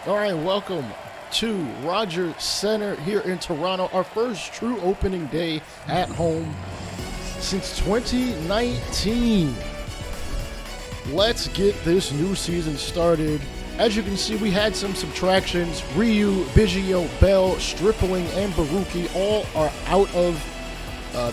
All right, welcome to Rogers Center here in Toronto. Our first true opening day at home since 2019. Let's get this new season started. As you can see, we had some subtractions. Ryu, Biggio, Bell, Stripling, and Baruki all are out of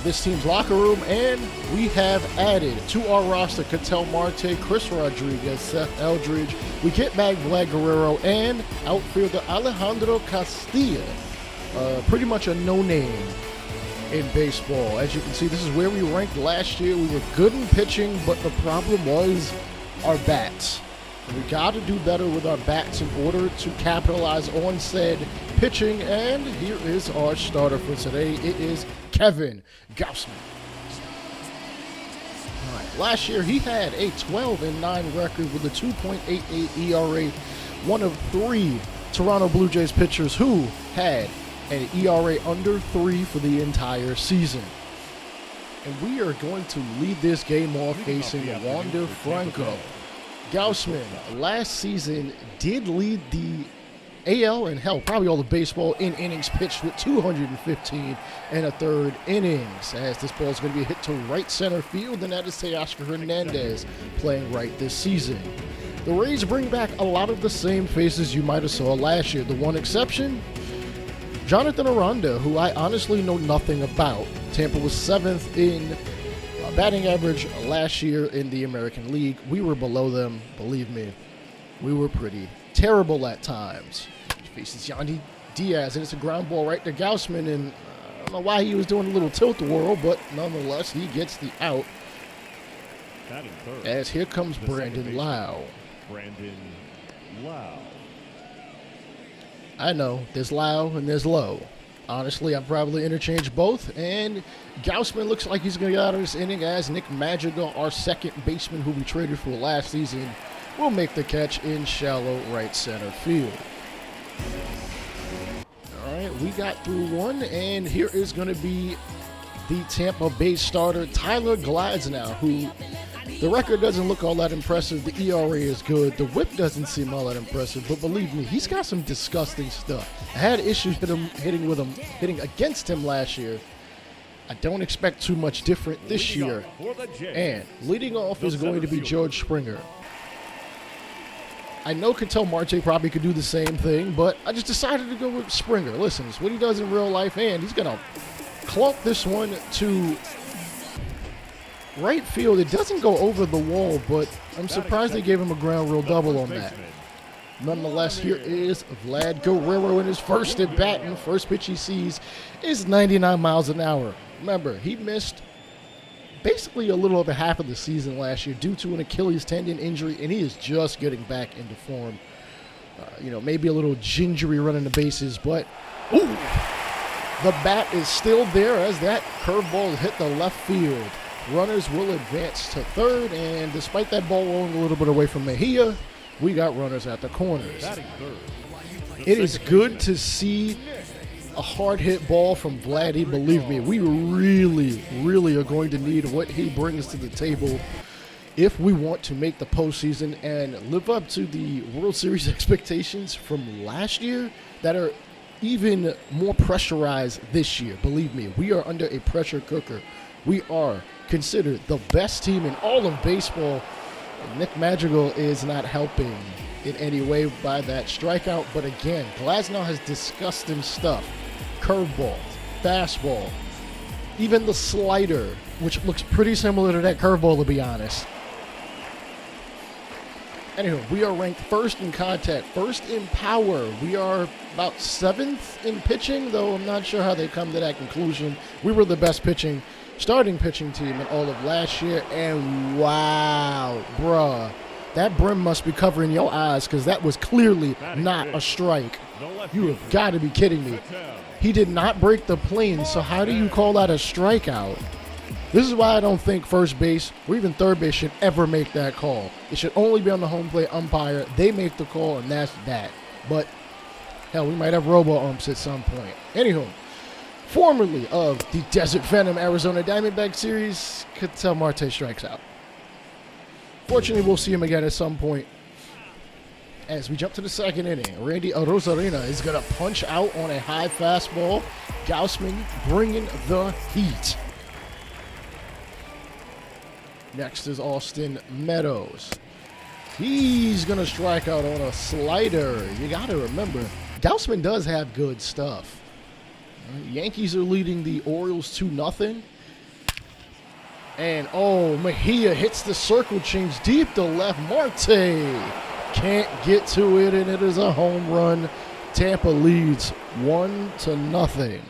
this team's locker room, and we have added to our roster Ketel Marte, Chris Rodriguez, Seth Eldridge. We get back Vlad Guerrero and outfielder Alejandro Castilla. Pretty much a no-name in baseball. As you can see, this is where we ranked last year. We were good in pitching, but the problem was our bats. We got to do better with our bats in order to capitalize on said pitching, and here is our starter for today. It is Kevin Gausman. All right. Last year, he had a 12-9 record with a 2.88 ERA, one of three Toronto Blue Jays pitchers who had an ERA under 3 for the entire season. And we are going to lead this game off facing Wander Franco. Gausman last season did lead the AL and hell, probably all the baseball in innings pitched with 215 and a third innings, as this ball is going to be hit to right center field, and that is Teoscar Hernandez playing right this season. The Rays bring back a lot of the same faces you might have saw last year. The one exception, Jonathan Aranda, who I honestly know nothing about. Tampa was 7th in batting average last year in the American League. We were below them, believe me. We were pretty terrible at times. He faces Yandy Diaz, and it's a ground ball right to Gausman, and I don't know why he was doing a little tilt-a-whirl, but nonetheless, he gets the out. As here comes Brandon Lau. I know, there's Lau and there's Low. Honestly, I've probably interchanged both, and Gausman looks like he's going to get out of this inning as Nick Madrigal, our second baseman who we traded for last season, will make the catch in shallow right center field. All right, we got through one, and here is going to be the Tampa Bay starter, Tyler Glasnow, who the record doesn't look all that impressive. The ERA is good. The whip doesn't seem all that impressive, but believe me, he's got some disgusting stuff. I had issues hitting against him last year. I don't expect too much different this year. And leading off is going to be George Springer. I know Ketel Marte probably could do the same thing, but I just decided to go with Springer. Listen, it's what he does in real life, and he's going to clunk this one to right field. It doesn't go over the wall, but I'm surprised they gave him a ground rule double on that. Nonetheless, here is Vlad Guerrero in his first at bat, and first pitch he sees is 99 miles an hour. Remember, he missed basically a little over half of the season last year due to an Achilles tendon injury, and he is just getting back into form. Maybe a little gingery running the bases, but ooh, the bat is still there as that curveball hit the left field. Runners will advance to third, and despite that ball rolling a little bit away from Mejia, we got runners at the corners. It is good to see a hard-hit ball from Vladdy. Believe me, we really, really are going to need what he brings to the table if we want to make the postseason and live up to the World Series expectations from last year that are even more pressurized this year. Believe me, we are under a pressure cooker. We are considered the best team in all of baseball. Nick Madrigal is not helping in any way by that strikeout. But again, Glasnow has disgusting stuff. Curveball, fastball, even the slider, which looks pretty similar to that curveball, to be honest. Anyway, we are ranked first in contact, first in power. We are about 7th in pitching, though I'm not sure how they come to that conclusion. We were the best starting pitching team in all of last year, and wow, bruh, that brim must be covering your eyes because that was clearly not a strike. You have got to be kidding me. He did not break the plane, so how do you call that a strikeout? This is why I don't think first base or even third base should ever make that call. It should only be on the home plate umpire. They make the call, and that's that. But, hell, we might have robo-umps at some point. Anywho, formerly of the Desert Venom Arizona Diamondbacks series, Ketel Marte strikes out. Fortunately, we'll see him again at some point. As we jump to the second inning, Randy Arozarena is going to punch out on a high fastball. Gaussman bringing the heat. Next is Austin Meadows. He's going to strike out on a slider. You got to remember, Gaussman does have good stuff. Yankees are leading the Orioles 2-0. And, oh, Mejia hits the circle change deep to left. Marte can't get to it, and it is a home run. Tampa leads 1-0.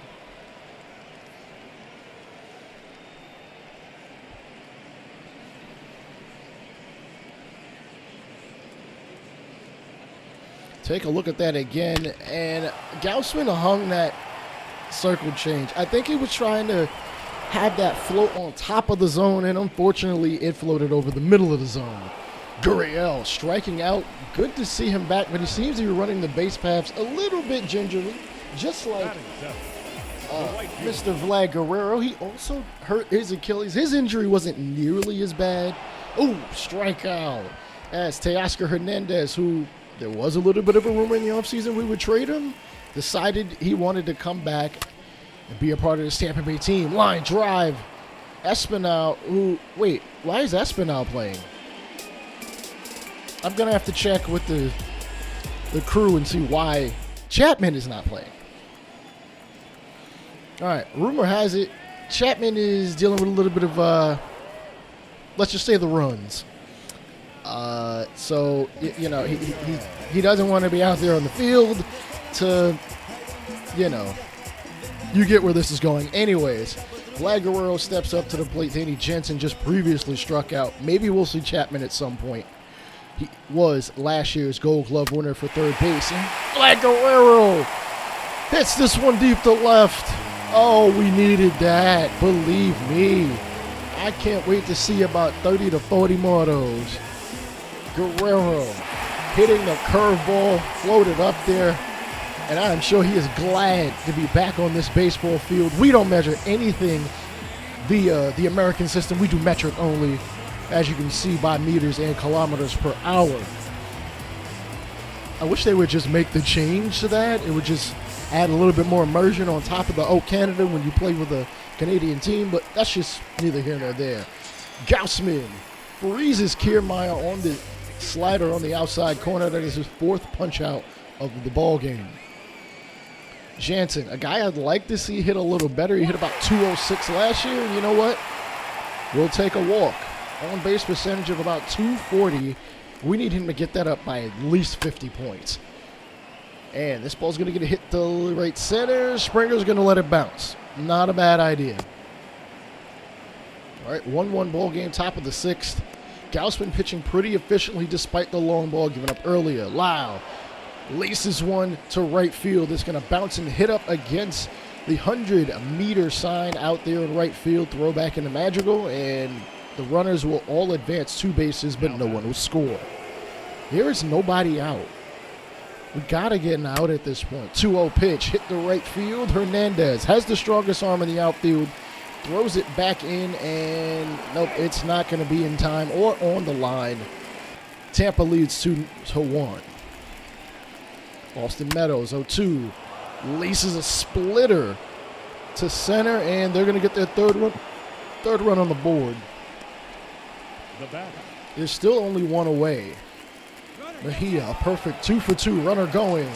Take a look at that again, and Gaussman hung that circle change. I think he was trying to have that float on top of the zone, and unfortunately it floated over the middle of the zone. Gurriel striking out. Good to see him back, but he seems to be running the base paths a little bit gingerly, just like Mr. Vlad Guerrero. He also hurt his Achilles. His injury wasn't nearly as bad. Oh, strikeout. As Teoscar Hernandez, who there was a little bit of a rumor in the offseason we would trade him, decided he wanted to come back and be a part of the Tampa Bay team. Line drive. Espinal, wait, why is Espinal playing? I'm going to have to check with the crew and see why Chapman is not playing. All right, rumor has it Chapman is dealing with a little bit of, let's just say, the runs. So, you know, he doesn't want to be out there on the field to, you know, you get where this is going. Anyways, Vlad Guerrero steps up to the plate. Danny Jensen just previously struck out. Maybe we'll see Chapman at some point. He was last year's Gold Glove winner for third base. And Vlad Guerrero hits this one deep to left. Oh, we needed that. Believe me. I can't wait to see about 30 to 40 more of those. Guerrero hitting the curveball, floated up there. And I'm sure he is glad to be back on this baseball field. We don't measure anything via the American system. We do metric only, as you can see, by meters and kilometers per hour. I wish they would just make the change to that. It would just add a little bit more immersion on top of the "Oh, Canada" when you play with a Canadian team, but that's just neither here nor there. Gaussman freezes Kiermaier on the slider on the outside corner. That is his fourth punch out of the ball game. Jansen, a guy I'd like to see hit a little better. He hit about 206 last year, and you know what? We'll take a walk. On-base percentage of about 240. We need him to get that up by at least 50 points. And this ball's going to get hit to right center. Springer's going to let it bounce. Not a bad idea. All right, 1-1 ball game, top of the sixth. Gaussman pitching pretty efficiently despite the long ball given up earlier. Lau laces one to right field. It's going to bounce and hit up against the 100-meter sign out there in right field. Throw back into Madrigal, and the runners will all advance 2 bases, but no one will score. There is nobody out. We got to get an out at this point. 2-0 pitch, hit the right field. Hernandez has the strongest arm in the outfield. Throws it back in, and nope, it's not going to be in time or on the line. Tampa leads 2-1. Austin Meadows, 0-2. Laces a splitter to center, and they're going to get their third run on the board. There's still only one away. Mejia, a perfect 2-for-2 runner going.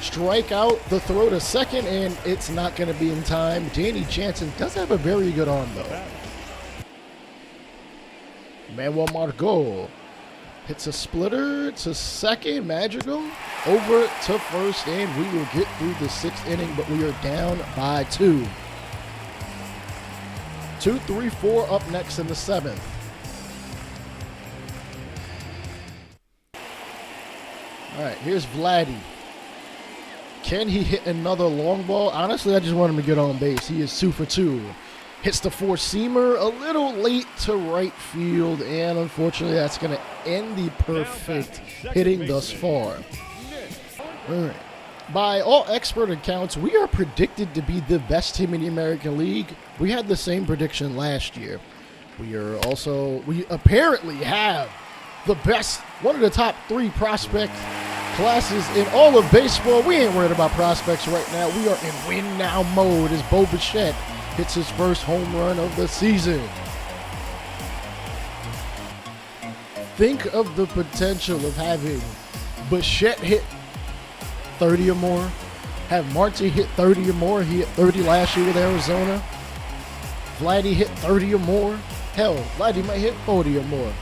Strike out, the throw to second, and it's not going to be in time. Danny Jansen does have a very good arm, though. Manuel Margot hits a splitter to second. Madrigal over to first, and we will get through the 6th inning, but we are down by 2. 2, 3, 4 up next in the 7th. All right, here's Vladdy. Can he hit another long ball? Honestly, I just want him to get on base. He is 2-for-2. Hits the four-seamer a little late to right field, and unfortunately, that's going to end the perfect hitting thus far. All right. By all expert accounts, we are predicted to be the best team in the American League. We had the same prediction last year. We apparently have the best, one of the top 3 prospects classes in all of baseball. We ain't worried about prospects right now. We are in win now mode as Bo Bichette hits his first home run of the season. Think of the potential of having Bichette hit 30 or more, have Marte hit 30 or more. He hit 30 last year with Arizona. Vladdy hit 30 or more. Hell, Vladdy might hit 40 or more.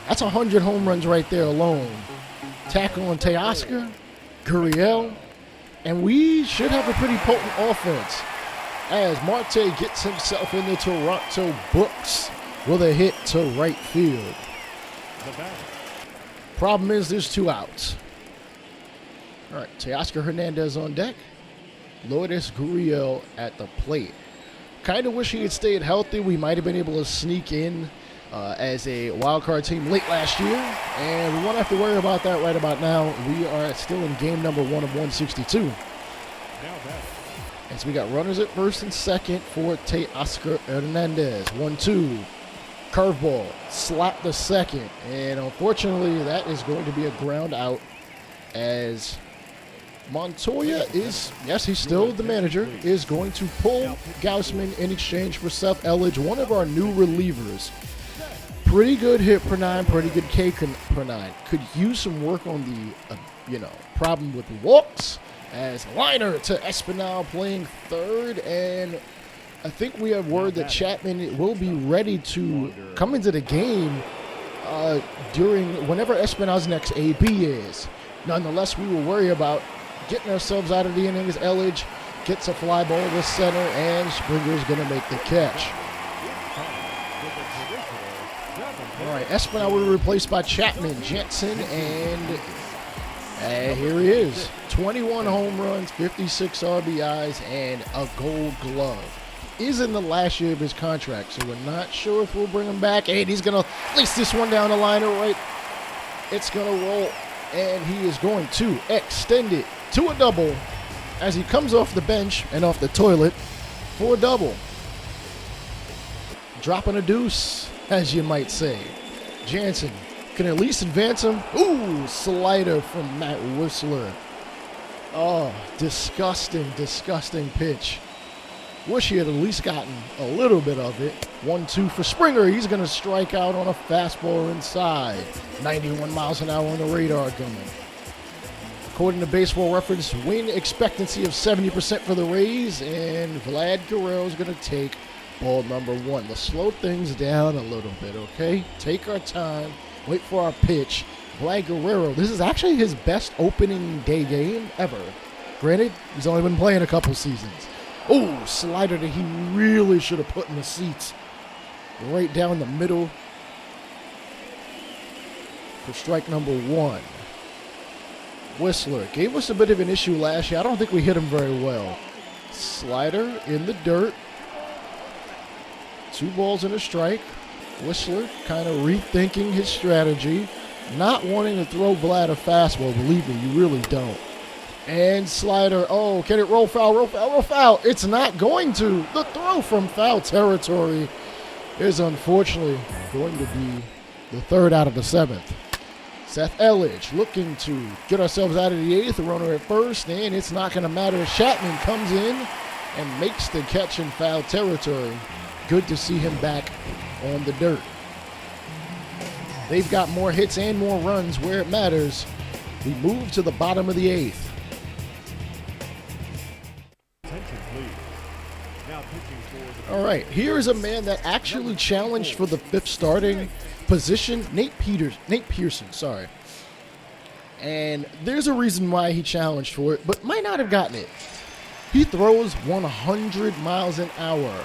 That's 100 home runs right there alone. Tackle on Teoscar, Gurriel, and we should have a pretty potent offense as Marte gets himself in the Toronto books with a hit to right field. Problem is there's 2 outs. All right, Teoscar Hernandez on deck. Lourdes Gurriel at the plate. Kind of wish he had stayed healthy. We might have been able to sneak in as a wild card team late last year, and we won't have to worry about that right about now. We are still in game number 1 of 162. And so we got runners at first and second for Teoscar Hernandez. 1-2. Curveball, slap the second, and unfortunately that is going to be a ground out as Montoya is, yes, he's still the manager, is going to pull Gausman in exchange for Seth Elledge, one of our new relievers. Pretty good hit per 9, pretty good K per 9. Could use some work on the, problem with walks as liner to Espinal playing third, and I think we have word that Chapman will be ready to come into the game during whenever Espinal's next AB is. Nonetheless, we will worry about getting ourselves out of the inning as Elledge gets a fly ball to center, and Springer's going to make the catch. All right, Espinal will be replaced by Chapman, Jensen, and here he is. 21 home runs, 56 RBIs, and a Gold Glove. Is in the last year of his contract, so we're not sure if we'll bring him back. And he's going to place this one down the liner right. It's going to roll, and he is going to extend it to a double as he comes off the bench and off the toilet for a double. Dropping a deuce, as you might say. Jansen can at least advance him. Ooh, slider from Matt Whistler. Oh, disgusting, disgusting pitch. Wish he had at least gotten a little bit of it. 1-2 for Springer. He's going to strike out on a fastball inside. 91 miles an hour on the radar gun. According to Baseball Reference, win expectancy of 70% for the Rays, and Vlad Guerrero is going to take ball number 1. Let's slow things down a little bit, okay? Take our time. Wait for our pitch. Vlad Guerrero, this is actually his best opening day game ever. Granted, he's only been playing a couple seasons. Oh, slider that he really should have put in the seats. Right down the middle for strike number 1. Whistler gave us a bit of an issue last year. I don't think we hit him very well. Slider in the dirt. 2 balls and a strike. Whistler kind of rethinking his strategy. Not wanting to throw Vlad a fastball. Believe me, you really don't. And slider, oh, can it roll foul, roll foul, roll foul? It's not going to. The throw from foul territory is unfortunately going to be the 3rd out of the 7th. Seth Elledge looking to get ourselves out of the 8th, runner at first, and it's not going to matter. Chapman comes in and makes the catch in foul territory. Good to see him back on the dirt. They've got more hits and more runs where it matters. We move to the bottom of the 8th. All right, here is a man that actually challenged for the 5th starting position, Nate Pearson. And there's a reason why he challenged for it, but might not have gotten it. He throws 100 miles an hour.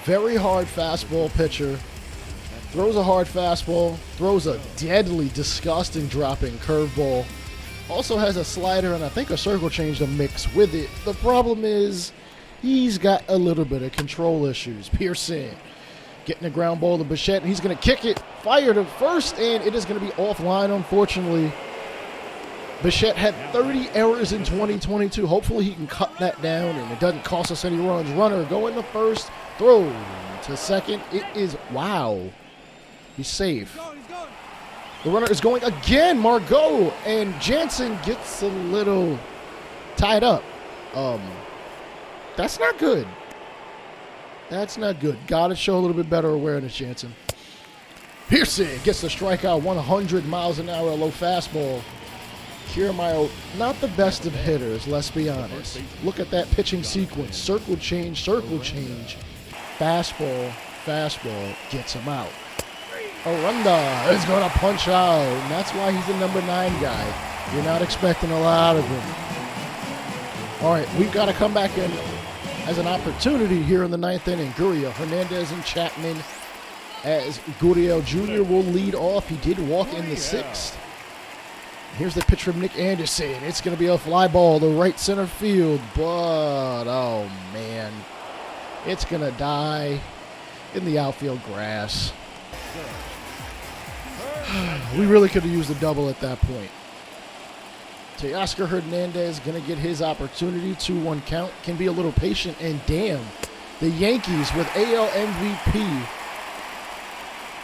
Very hard fastball pitcher. Throws a hard fastball, throws a deadly, disgusting dropping curveball. Also has a slider and I think a circle change to mix with it. The problem is he's got a little bit of control issues. Pearson getting a ground ball to Bichette. He's going to kick it, fire to first, and it is going to be offline, unfortunately. Bichette had 30 errors in 2022. Hopefully he can cut that down and it doesn't cost us any runs. Runner going to first, throw to second. It is, wow. He's safe. The runner is going again. Margot, and Jansen gets a little tied up. That's not good. That's not good. Got to show a little bit better awareness, Jansen. Pearson gets the strikeout, 100 miles an hour, low fastball. Kiermaier, not the best of hitters, let's be honest. Look at that pitching sequence. Circle change, fastball, gets him out. Aranda is going to punch out, and that's why he's the number 9 guy. You're not expecting a lot of him. All right, we've got to come back in as an opportunity here in the 9th inning. Gurriel, Hernandez, and Chapman, as Gurriel Jr. will lead off. He did walk in the 6th. Here's the pitch from Nick Anderson. It's going to be a fly ball to right center field, but, oh, man. It's going to die in the outfield grass. We really could have used a double at that point. Teoscar Hernandez going to get his opportunity. 2-1 count. Can be a little patient, and damn, the Yankees with AL MVP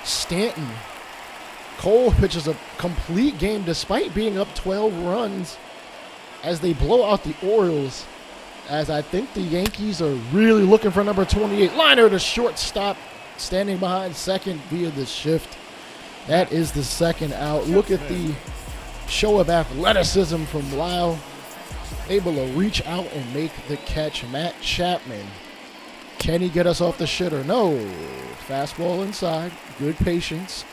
Stanton. Cole pitches a complete game despite being up 12 runs as they blow out the Orioles, as I think the Yankees are really looking for number 28. Liner to shortstop, standing behind second via the shift. That is the second out. Look at the show of athleticism from Lau, able to reach out and make the catch. Matt Chapman, can he get us off the shitter? No. Fastball inside, good patience.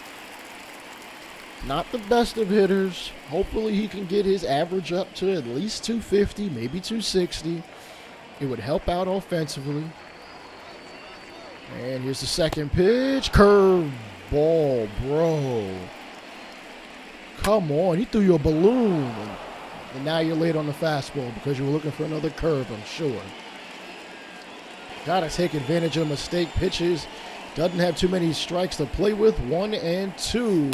Not the best of hitters. Hopefully he can get his average up to at least 250, maybe 260. It would help out offensively. And here's the second pitch. Curve ball, bro. Come on. He threw you a balloon. And now you're late on the fastball because you were looking for another curve, I'm sure. Got to take advantage of mistake pitches. Doesn't have too many strikes to play with. 1 and 2.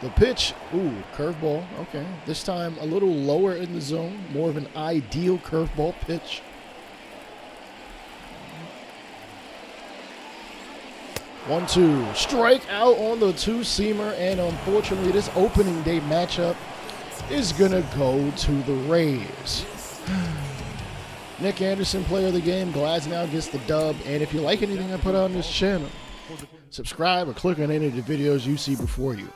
The pitch, ooh, curveball. Okay, this time a little lower in the zone. More of an ideal curveball pitch. 1-2. Strike out on the 2-seamer, and unfortunately this opening day matchup is going to go to the Rays. Nick Anderson, player of the game. Glasnow gets the dub. And if you like anything I put on this channel, subscribe or click on any of the videos you see before you.